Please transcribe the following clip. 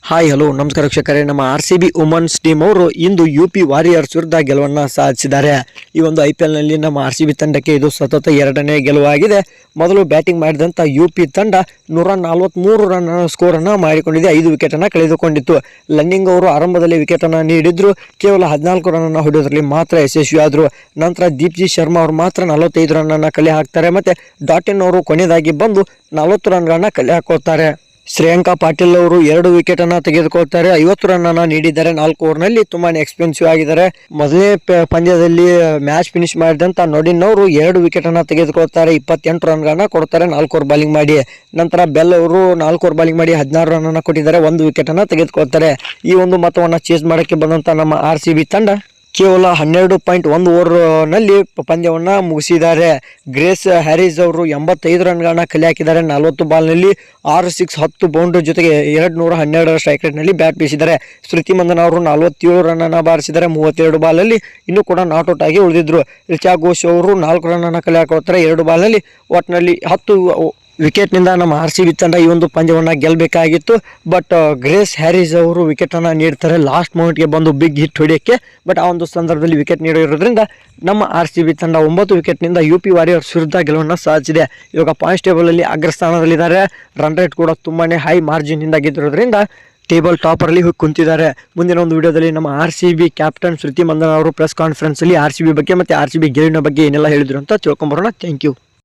Hi hello ನಮಸ್ಕಾರ ವೀಕ್ಷಕರೇ. ನಮ್ಮ RCB ವುಮೆನ್ಸ್ ಟೀಮ್ ಅವರು ಇಂದು UP ವಾರಿಯರ್ಸ್ ವಿರುದ್ಧ ಗೆಲುವನ್ನು ಸಾಧಿಸಿದ್ದಾರೆ. ಈ ಒಂದು IPL ನಲ್ಲಿ ನಮ್ಮ RCB ತಂಡಕ್ಕೆ ಇದು ಸತತ ಎರಡನೇ ಗೆಲುವಾಗಿದೆ. ಮೊದಲು ಬ್ಯಾಟಿಂಗ್ ಮಾಡಿದಂಥ UP ತಂಡ 143 ರನ್ ಸ್ಕೋರ್ ಅನ್ನು ಮಾಡಿಕೊಂಡಿದೆ. 5 ವಿಕೆಟ್ ಅನ್ನು ಕಳೆದುಕೊಂಡಿತ್ತು. ಲನ್ನಿಂಗ್ ಅವರು ಆರಂಭದಲ್ಲಿ ವಿಕೆಟ್ ಅನ್ನು ನೀಡಿದ್ರು, ಕೇವಲ 14 ರನ್ ಅನ್ನು ಹೊಡೆಯೋದ್ರಲ್ಲಿ ಮಾತ್ರ ಯಶಸ್ವಿಯಾದರು. ನಂತರ ದೀಪ್ತಿ ಶರ್ಮಾ ಅವರು ಮಾತ್ರ 45 ರನ್ ಅನ್ನು ಕಲೆ ಹಾಕ್ತಾರೆ. ಮತ್ತೆ ಡಾಟಿನ್ ಅವರು ಕೊನೆಯದಾಗಿ ಬಂದು 40 ರನ್ಗಳನ್ನ ಕಲೆ ಹಾಕೋತಾರೆ. ಶ್ರೇಯಾಂಕಾ ಪಾಟೀಲ್ ಅವರು 2 ವಿಕೆಟ್ ಅನ್ನ ತೆಗೆದುಕೊಳ್ತಾರೆ. 50 ರನ್ ಅನ್ನ ನೀಡಿದ್ದಾರೆ. 4 ಓವರ್ನಲ್ಲಿ ತುಂಬಾನೇ ಎಕ್ಸ್ಪೆನ್ಸಿವ್ ಆಗಿದ್ದಾರೆ. ಮೊದಲನೇ ಪಂದ್ಯದಲ್ಲಿ ಮ್ಯಾಚ್ ಫಿನಿಶ್ ಮಾಡಿದಂತ ನೋಡಿನ್ ಅವರು 2 ವಿಕೆಟ್ ಅನ್ನ ತೆಗೆದುಕೊಳ್ತಾರೆ. 28 ರನ್ಗಳನ್ನ ಕೊಡ್ತಾರೆ 4 ಓವರ್ ಬಾಲಿಂಗ್ ಮಾಡಿ. ನಂತರ ಬೆಲ್ ಅವರು 4 ಓವರ್ ಬಾಲಿಂಗ್ ಮಾಡಿ 16 ರನ್ ಅನ್ನ ಕೊಟ್ಟಿದ್ದಾರೆ. 1 ವಿಕೆಟ್ ಅನ್ನ ತೆಗೆದುಕೊಳ್ತಾರೆ. ಈ ಒಂದು ಮೊತ್ತವನ್ನ ಚೇಸ್ ಮಾಡಕ್ಕೆ ಬಂದಂತ ನಮ್ಮ RCB ತಂಡ ಕೇವಲ 12.1 ಓವರ್ ನಲ್ಲಿ ಪಂದ್ಯವನ್ನ ಮುಗಿಸಿದ್ದಾರೆ. ಗ್ರೇಸ್ ಹ್ಯಾರಿಸ್ ಅವರು 85 ರನ್ಗಳನ್ನ ಕಲೆ ಹಾಕಿದ್ದಾರೆ. 40 ಬಾಲ್ನಲ್ಲಿ 6 ಸಿಕ್ಸ್ 10 ಬೌಂಡ್ರಿ ಜೊತೆಗೆ 212 ಸ್ಟ್ರೈಕ್ ರೇಟ್ ನಲ್ಲಿ ಬ್ಯಾಟ್ ಬೀಸಿದ್ದಾರೆ. ಸ್ಮೃತಿ ಮಂದನ ಅವರು 47 ರನ್ ಅನ್ನ ಬಾರಿಸಿದ್ದಾರೆ. 32 ಬಾಲ್ನಲ್ಲಿ ಇನ್ನೂ ಕೂಡ ನಾಟ್ ಔಟ್ ಆಗಿ ಉಳಿದಿದ್ರು. ರಿಚಾ ಘೋಷ್ ಅವರು 4 ರನ್ ಅನ್ನ ಕಲೆ ಹಾಕೋತಾರೆ. 2 ಬಾಲ್ನಲ್ಲಿ ಒಟ್ಟಿನಲ್ಲಿ 10 ವಿಕೆಟ್ ನಿಂದ ನಮ್ಮ RCB ತಂಡ ಈ ಒಂದು ಪಂದ್ಯವನ್ನ ಗೆಲ್ಲಬೇಕಾಗಿತ್ತು. ಬಟ್ ಗ್ರೇಸ್ ಹ್ಯಾರಿಸ್ ಅವರು ವಿಕೆಟ್ ಅನ್ನ ನೀಡ್ತಾರೆ ಲಾಸ್ಟ್ ಮೂಮೆಂಟ್ಗೆ ಬಂದು ಬಿಗ್ ಹಿಟ್ ಹೊಡೆಯಕ್ಕೆ. ಬಟ್ ಆ ಒಂದು ಸಂದರ್ಭದಲ್ಲಿ ವಿಕೆಟ್ ನೀಡಿರೋದ್ರಿಂದ ನಮ್ಮ RCB ತಂಡ 9 ವಿಕೆಟ್ ನಿಂದ UP ವಾರಿಯರ್ಸ್ ವಿರುದ್ಧ ಗೆಲುವನ್ನು ಸಾಧಿಸಿದೆ. ಇವಾಗ ಪಾಯಿಂಟ್ಸ್ ಟೇಬಲ್ ಅಲ್ಲಿ ಅಗ್ರಸ್ಥಾನದಲ್ಲಿದ್ದಾರೆ. ರನ್ ರೇಟ್ ಕೂಡ ತುಂಬಾನೇ ಹೈ ಮಾರ್ಜಿನ್ ಇಂದ ಗೆದ್ದಿರೋದ್ರಿಂದ ಟೇಬಲ್ ಟಾಪರ್ ಅಲ್ಲಿ ಹೋಗಿ ಕುಂತಿದ್ದಾರೆ. ಮುಂದಿನ ಒಂದು ವಿಡಿಯೋದಲ್ಲಿ ನಮ್ಮ RCB ಕ್ಯಾಪ್ಟನ್ ಸ್ಮೃತಿ ಮಂದನ ಅವರು ಪ್ರೆಸ್ ಕಾನ್ಫರೆನ್ಸ್ ಅಲ್ಲಿ RCB ಬಗ್ಗೆ ಮತ್ತೆ RCB ಗೆಲುವಿನ ಬಗ್ಗೆ ಏನೆಲ್ಲ ಹೇಳಿದ್ರು ಅಂತ ತಿಳ್ಕೊಂಬರೋಣ. Thank you.